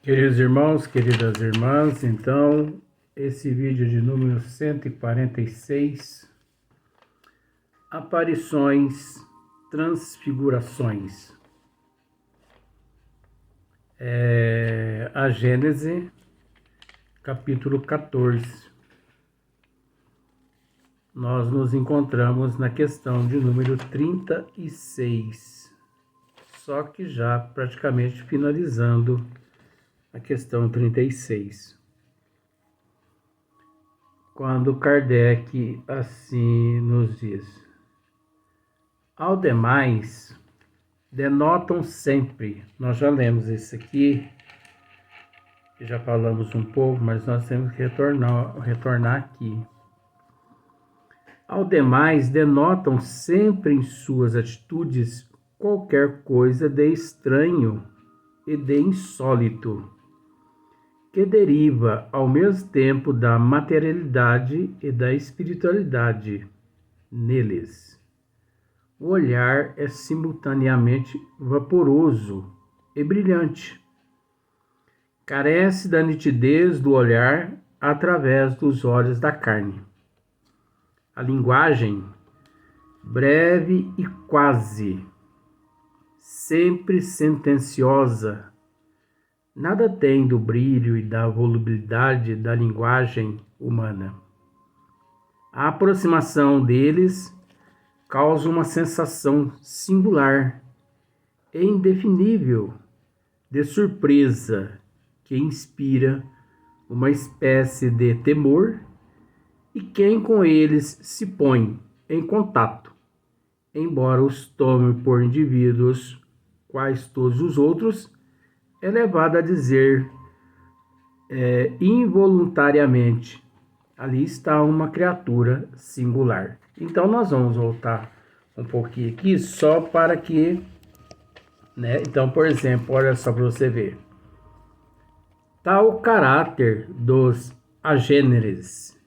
Queridos irmãos, queridas irmãs, então, esse vídeo de número 146, aparições, transfigurações. A Gênese, capítulo 14. Nós nos encontramos na questão de número 36, só que já praticamente finalizando a questão 36. Quando Kardec assim nos diz: ao demais, denotam sempre, nós já lemos isso aqui, já falamos um pouco, mas nós temos que retornar aqui. Ao demais, denotam sempre em suas atitudes qualquer coisa de estranho e de insólito, que deriva ao mesmo tempo da materialidade e da espiritualidade neles. O olhar é simultaneamente vaporoso e brilhante. Carece da nitidez do olhar através dos olhos da carne. A linguagem, breve e quase, sempre sentenciosa, nada tem do brilho e da volubilidade da linguagem humana. A aproximação deles causa uma sensação singular e indefinível de surpresa que inspira uma espécie de temor, e quem com eles se põe em contato, embora os tome por indivíduos quais todos os outros, é levado a dizer involuntariamente: ali está uma criatura singular. Então nós vamos voltar um pouquinho aqui só para que, Então, por exemplo, olha só para você ver. Tal caráter dos agêneres,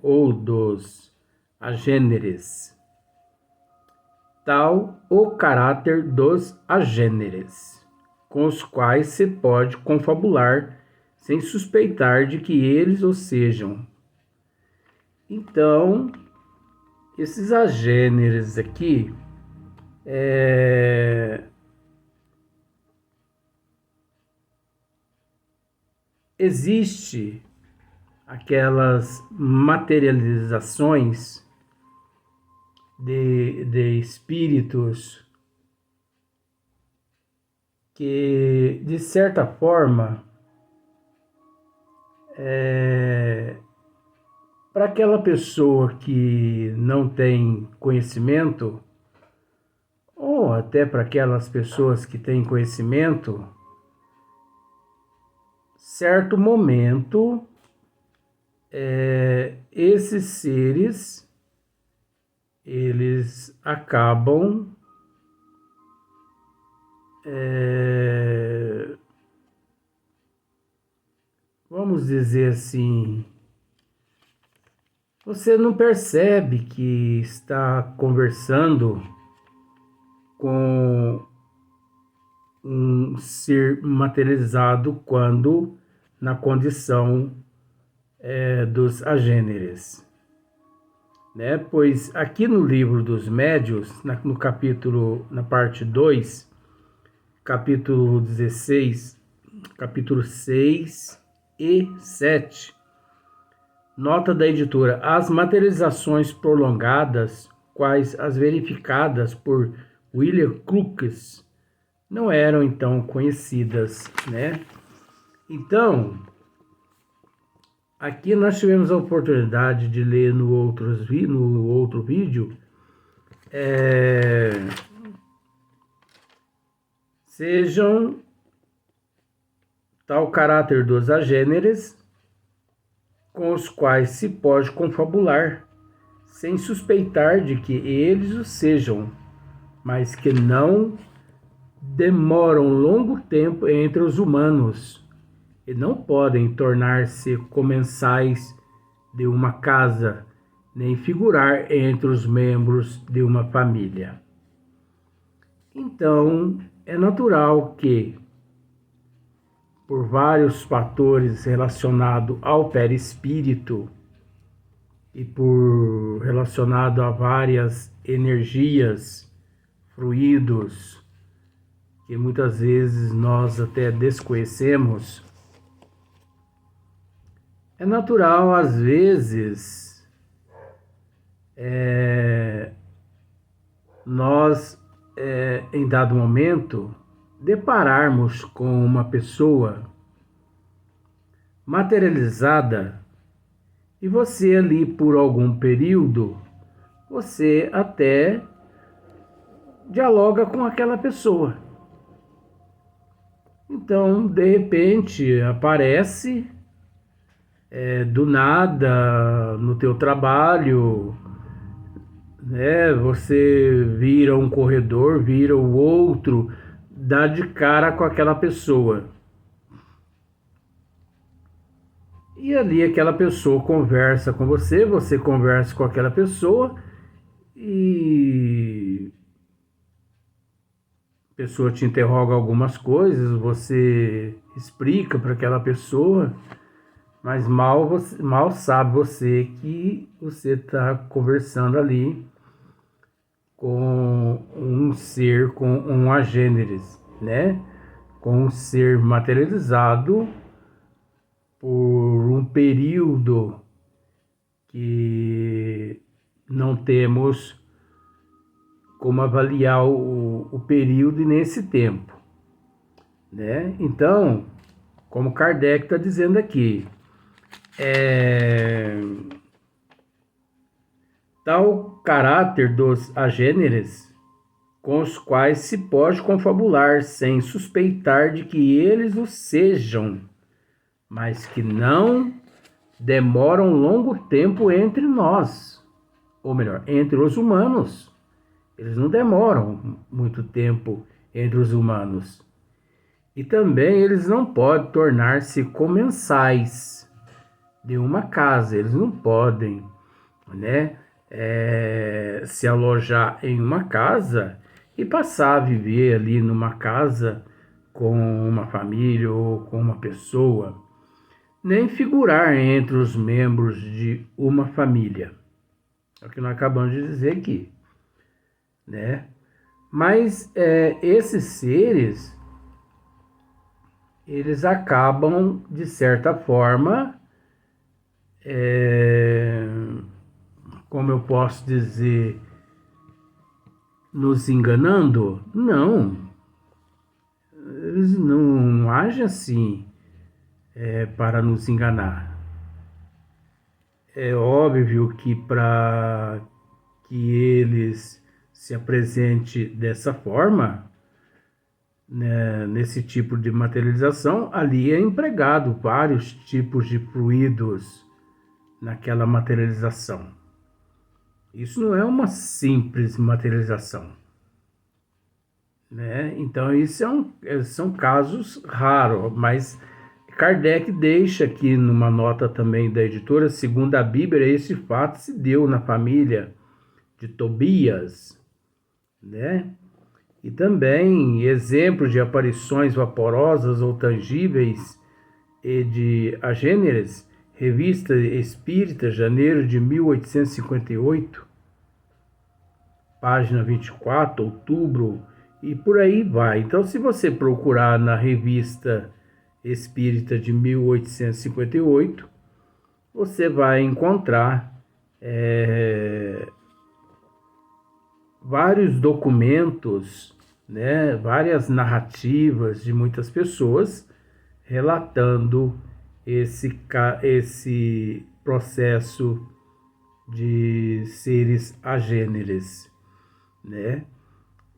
ou dos agêneres. Tal o caráter dos agêneres, com os quais se pode confabular sem suspeitar de que eles o sejam. Então, esses agêneres aqui, existe aquelas materializações de espíritos que, de certa forma, para aquela pessoa que não tem conhecimento, ou até para aquelas pessoas que têm conhecimento, certo momento, esses seres, eles acabam vamos dizer assim, você não percebe que está conversando com um ser materializado quando na condição dos agêneres. Pois aqui no livro dos médiuns, no capítulo, na parte 2, capítulo 16, capítulo 6 e 7, nota da editora: as materializações prolongadas, quais as verificadas por William Crookes, não eram então conhecidas, Então, aqui nós tivemos a oportunidade de ler no outro vídeo, sejam tal caráter dos agêneres, com os quais se pode confabular, sem suspeitar de que eles o sejam, mas que não demoram longo tempo entre os humanos, e não podem tornar-se comensais de uma casa, nem figurar entre os membros de uma família. Então, é natural que por vários fatores relacionados ao perispírito e por relacionado a várias energias, fluidos, que muitas vezes nós até desconhecemos, é natural, às vezes, nós, em dado momento, depararmos com uma pessoa materializada e você ali por algum período, você até dialoga com aquela pessoa. Então, de repente, aparece do nada no teu trabalho, né? Você vira um corredor, vira o outro, dá de cara com aquela pessoa. E ali aquela pessoa conversa com você, você conversa com aquela pessoa e a pessoa te interroga algumas coisas, você explica para aquela pessoa, mas mal sabe você que você está conversando ali com um ser, com um agêneres, né? Com um ser materializado por um período que não temos como avaliar o período e nesse tempo, né? Então, como Kardec está dizendo aqui, tal caráter dos agêneres com os quais se pode confabular sem suspeitar de que eles o sejam, mas que não demoram longo tempo entre nós, ou melhor, entre os humanos. Eles não demoram muito tempo entre os humanos. E também eles não podem tornar-se comensais de uma casa. Eles não podem, né, se alojar em uma casa e passar a viver ali numa casa com uma família ou com uma pessoa, nem figurar entre os membros de uma família. É o que nós acabamos de dizer aqui, né? Mas esses seres, eles acabam, de certa forma, como eu posso dizer, nos enganando? Não. Eles não agem assim para nos enganar. É óbvio que para que eles se apresentem dessa forma, né, nesse tipo de materialização, ali é empregado vários tipos de fluidos naquela materialização. Isso não é uma simples materialização, né? Então, isso são casos raros, mas Kardec deixa aqui numa nota também da editora, segundo a Bíblia, esse fato se deu na família de Tobias, né? E também exemplos de aparições vaporosas ou tangíveis e de agêneres, Revista Espírita, janeiro de 1858, página 24, outubro, e por aí vai. Então, se você procurar na Revista Espírita de 1858, você vai encontrar vários documentos, né, várias narrativas de muitas pessoas relatando esse processo de seres agêneres, né?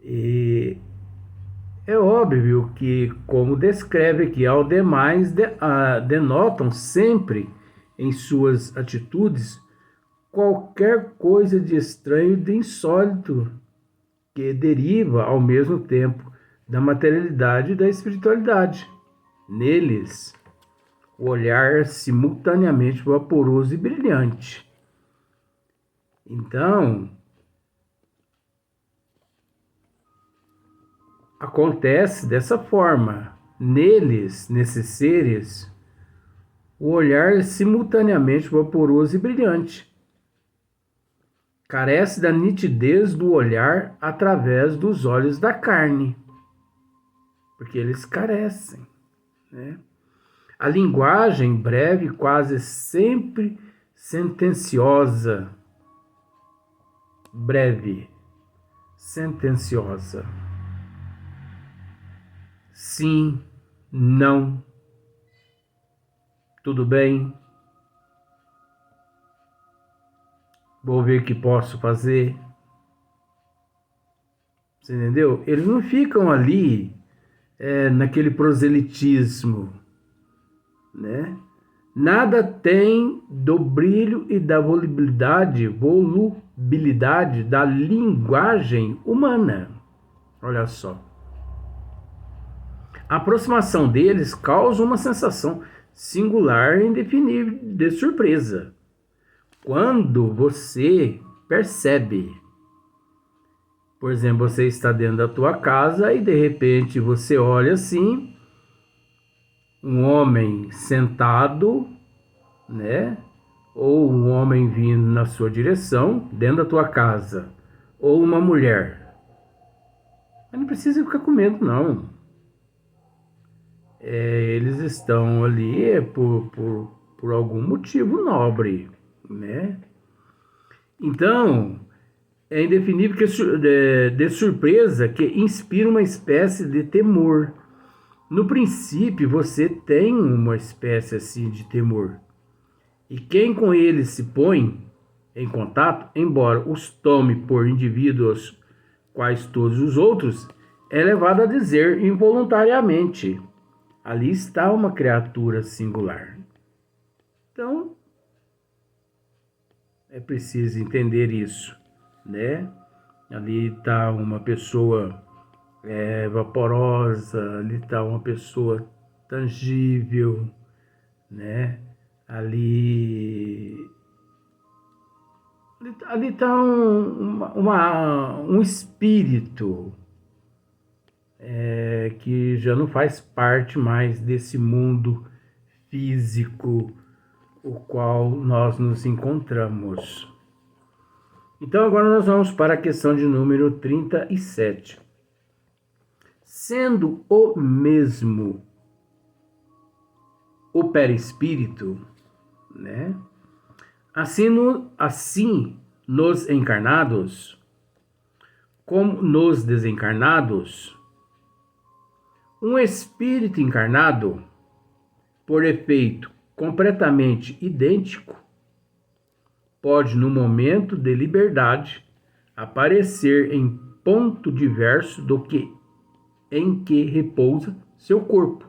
E é óbvio que, como descreve aqui, ao demais denotam sempre em suas atitudes qualquer coisa de estranho e de insólito que deriva ao mesmo tempo da materialidade e da espiritualidade. Neles, o olhar simultaneamente vaporoso e brilhante. Então, acontece dessa forma, nesses seres, o olhar é simultaneamente vaporoso e brilhante. Carece da nitidez do olhar através dos olhos da carne, porque eles carecem, né? A linguagem breve, quase sempre sentenciosa. Breve, sentenciosa. Sim, não. Tudo bem? Vou ver o que posso fazer. Você entendeu? Eles não ficam ali naquele proselitismo, né? Nada tem do brilho e da volubilidade da linguagem humana. Olha só. A aproximação deles causa uma sensação singular e indefinível de surpresa. Quando você percebe, por exemplo, você está dentro da tua casa e de repente você olha assim, um homem sentado, né? Ou um homem vindo na sua direção, dentro da tua casa, ou uma mulher. Mas não precisa ficar com medo, não. Eles estão ali por algum motivo nobre, né? Então, é indefinível de surpresa que inspira uma espécie de temor. No princípio, você tem uma espécie assim de temor. E quem com eles se põe em contato, embora os tome por indivíduos quais todos os outros, é levado a dizer involuntariamente: ali está uma criatura singular. Então, é preciso entender isso, né? Ali está uma pessoa vaporosa, ali está uma pessoa tangível, né? Ali está um espírito que já não faz parte mais desse mundo físico o qual nós nos encontramos. Então agora nós vamos para a questão de número 37. Sendo o mesmo o perispírito, né? Assim nos encarnados, como nos desencarnados, um espírito encarnado, por efeito completamente idêntico, pode, no momento de liberdade, aparecer em ponto diverso do que em que repousa seu corpo,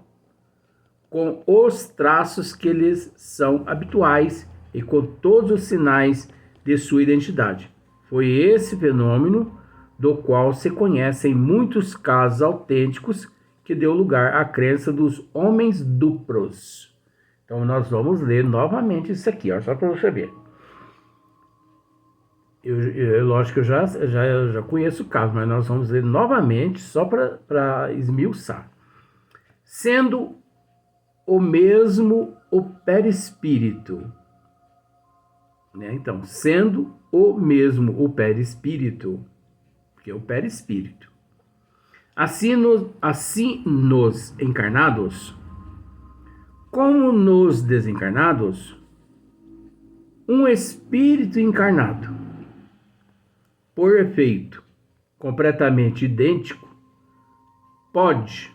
com os traços que lhes são habituais e com todos os sinais de sua identidade. Foi esse fenômeno do qual se conhecem muitos casos autênticos que deu lugar à crença dos homens duplos. Então nós vamos ler novamente isso aqui, ó, só para você ver. Lógico que eu já conheço o caso, mas nós vamos ler novamente só para esmiuçar. Sendo o mesmo o perispírito, né? Então, sendo o mesmo o perispírito, que é o perispírito. Assim nos encarnados, como nos desencarnados, um espírito encarnado, por efeito completamente idêntico, pode,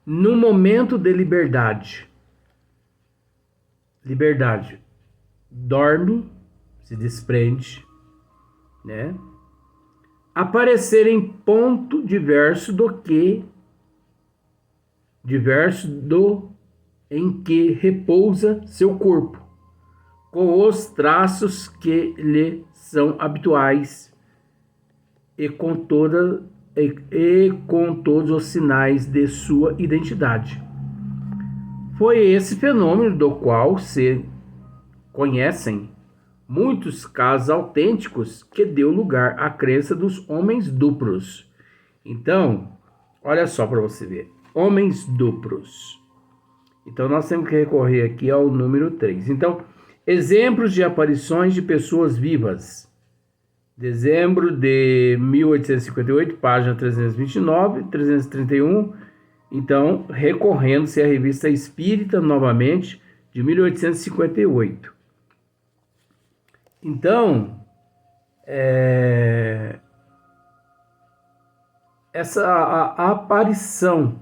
no momento de liberdade, dorme, se desprende, né? Aparecer em ponto diverso em que repousa seu corpo, com os traços que lhe são habituais e com todos os sinais de sua identidade. Foi esse fenômeno do qual se conhecem muitos casos autênticos que deu lugar à crença dos homens duplos. Então, Olha só para você ver. Homens duplos. Então, nós temos que recorrer aqui ao número 3. Então, exemplos de aparições de pessoas vivas. Dezembro de 1858, página 329, 331. Então, recorrendo-se à Revista Espírita, novamente, de 1858. Então, a aparição.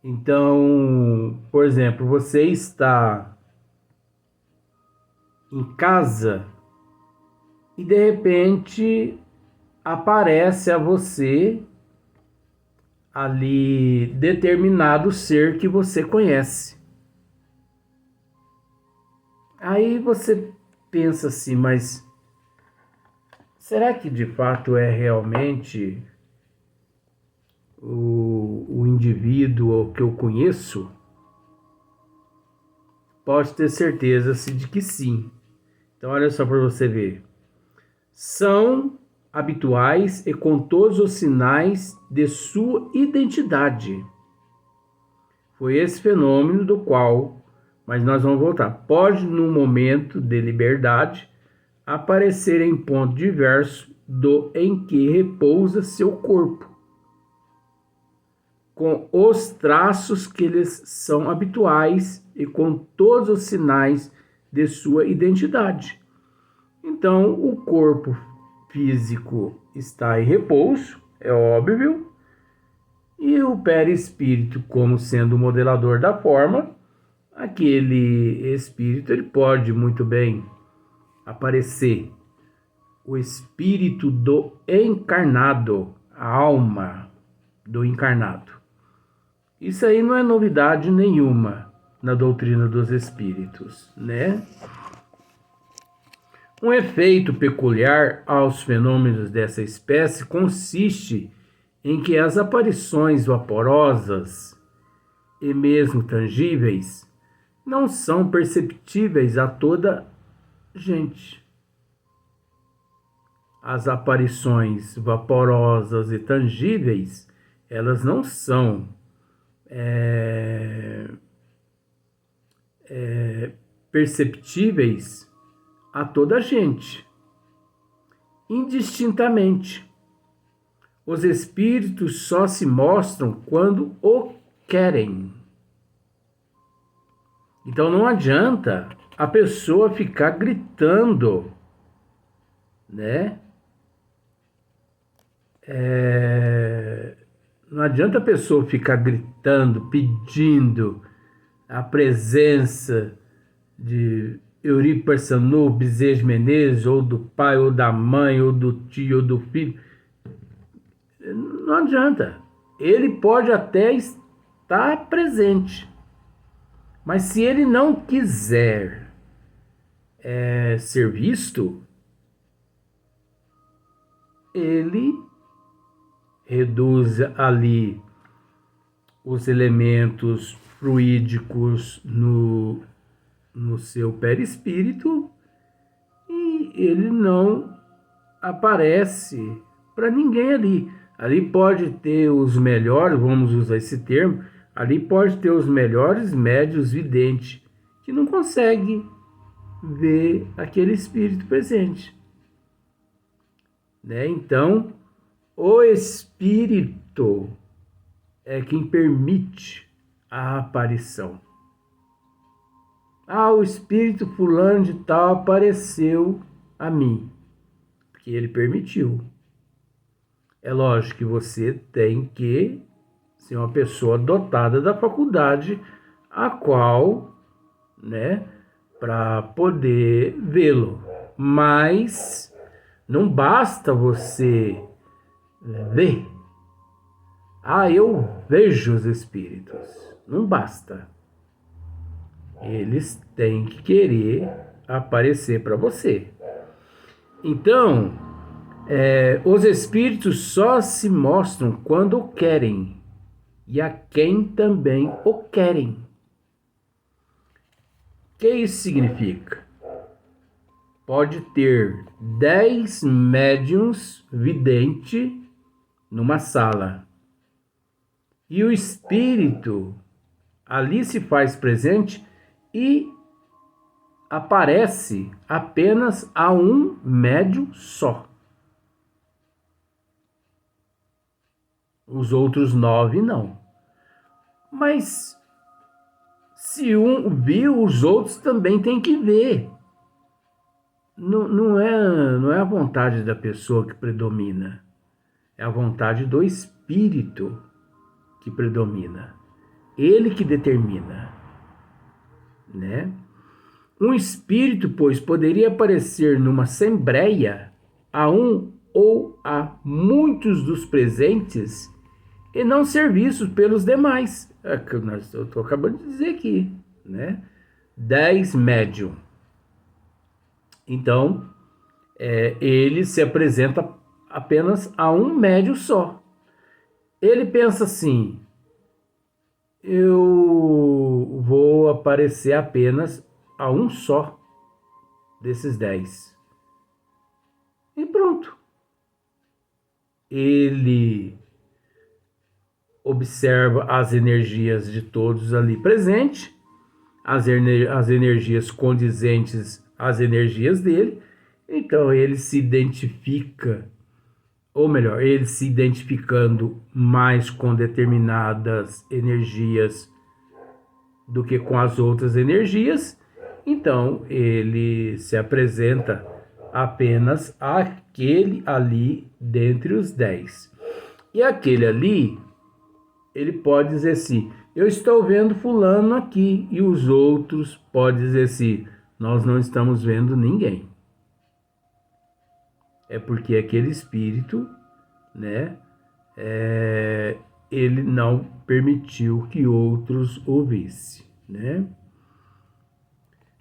Então, por exemplo, você está em casa e de repente aparece a você ali determinado ser que você conhece. Aí você pensa assim, mas será que de fato é realmente o indivíduo que eu conheço? Pode ter certeza de que sim. Então olha só para você ver. São habituais e com todos os sinais de sua identidade. Foi esse fenômeno do qual, mas nós vamos voltar, pode no momento de liberdade aparecer em ponto diverso do em que repousa seu corpo, com os traços que lhes são habituais e com todos os sinais de sua identidade. Então, o corpo físico está em repouso, é óbvio, e o perispírito, como sendo o modelador da forma, aquele espírito ele pode muito bem aparecer. O espírito do encarnado, a alma do encarnado. Isso aí não é novidade nenhuma na doutrina dos espíritos, né? Um efeito peculiar aos fenômenos dessa espécie consiste em que as aparições vaporosas e mesmo tangíveis não são perceptíveis a toda gente. As aparições vaporosas e tangíveis, elas não são perceptíveis a toda a gente, indistintamente. Os espíritos só se mostram quando o querem. Então não adianta a pessoa ficar gritando, né? Não adianta a pessoa ficar gritando, pedindo a presença de Eurico Persanu, Bezerra de Menezes, ou do pai, ou da mãe, ou do tio, ou do filho. Não adianta. Ele pode até estar presente, mas se ele não quiser ser visto, ele reduz ali os elementos fluídicos no seu perispírito e ele não aparece para ninguém ali. Ali pode ter os melhores, vamos usar esse termo, ali pode ter os melhores médiuns videntes que não consegue ver aquele espírito presente, né? Então, o espírito é quem permite a aparição. O espírito fulano de tal apareceu a mim, porque ele permitiu. É lógico que você tem que ser uma pessoa dotada da faculdade a qual, né, para poder vê-lo. Mas não basta você ver. Eu vejo os espíritos. Não basta. Eles têm que querer aparecer para você. Então, os espíritos só se mostram quando o querem e a quem também o querem. O que isso significa? Pode ter 10 médiuns videntes numa sala. E o espírito ali se faz presente e aparece apenas a um médium só. Os outros 9 não. Mas se um viu, os outros também têm que ver. Não é a vontade da pessoa que predomina. É a vontade do espírito que predomina. Ele que determina, né? Um espírito, pois, poderia aparecer numa assembleia a um ou a muitos dos presentes e não ser visto pelos demais. É que eu estou acabando de dizer aqui, né? 10 médium. Então, ele se apresenta apenas a um médium só. Ele pensa assim: eu vou aparecer apenas a um só desses 10. E pronto. Ele observa as energias de todos ali presentes, as energias condizentes às energias dele. Então ele se identifica, ou melhor, ele se identificando mais com determinadas energias do que com as outras energias. Então ele se apresenta apenas àquele ali dentre os 10. E aquele ali, ele pode dizer assim: eu estou vendo fulano aqui. E os outros podem dizer assim: nós não estamos vendo ninguém. É porque aquele espírito, né, ele não permitiu que outros o vissem, né?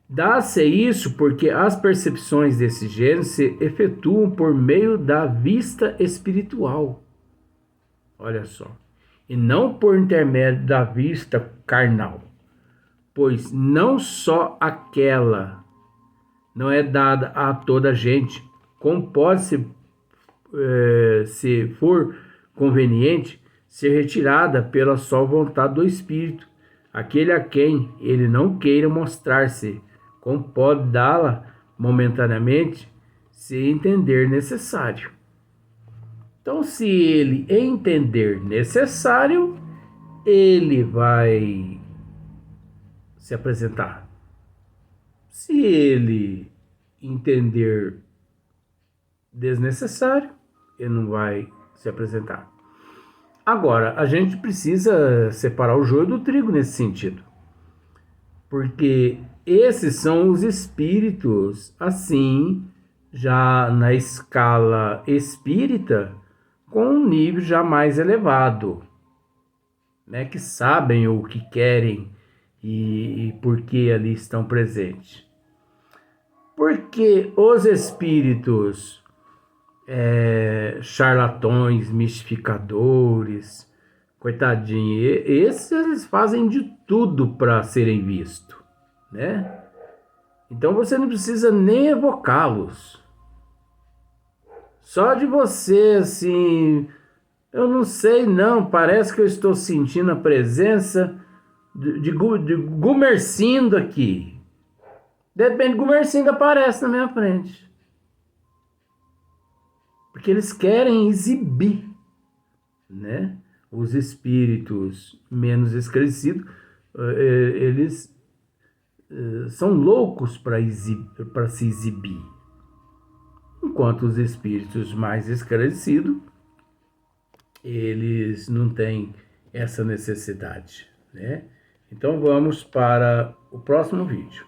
Dá-se isso porque as percepções desse gênero se efetuam por meio da vista espiritual. Olha só. E não por intermédio da vista carnal. Pois não só aquela não é dada a toda a gente, como pode se for conveniente, ser retirada pela só vontade do Espírito, aquele a quem ele não queira mostrar-se, como pode dá-la momentaneamente, se entender necessário. Então, se ele entender necessário, ele vai se apresentar. Se ele entender desnecessário, ele não vai se apresentar. Agora, a gente precisa separar o joio do trigo nesse sentido. Porque esses são os espíritos, assim, já na escala espírita, com um nível já mais elevado, né, que sabem o que querem e por que ali estão presentes. Porque os espíritos charlatões, mistificadores, coitadinho, esses eles fazem de tudo para serem vistos, né? Então você não precisa nem evocá-los. Só de você, assim, eu não sei não, parece que eu estou sentindo a presença de Gumercindo aqui. De repente, Gumercindo aparece na minha frente. Porque eles querem exibir, né? Os espíritos menos esclarecidos, eles são loucos para se exibir. Enquanto os espíritos mais esclarecidos, eles não têm essa necessidade, né? Então vamos para o próximo vídeo.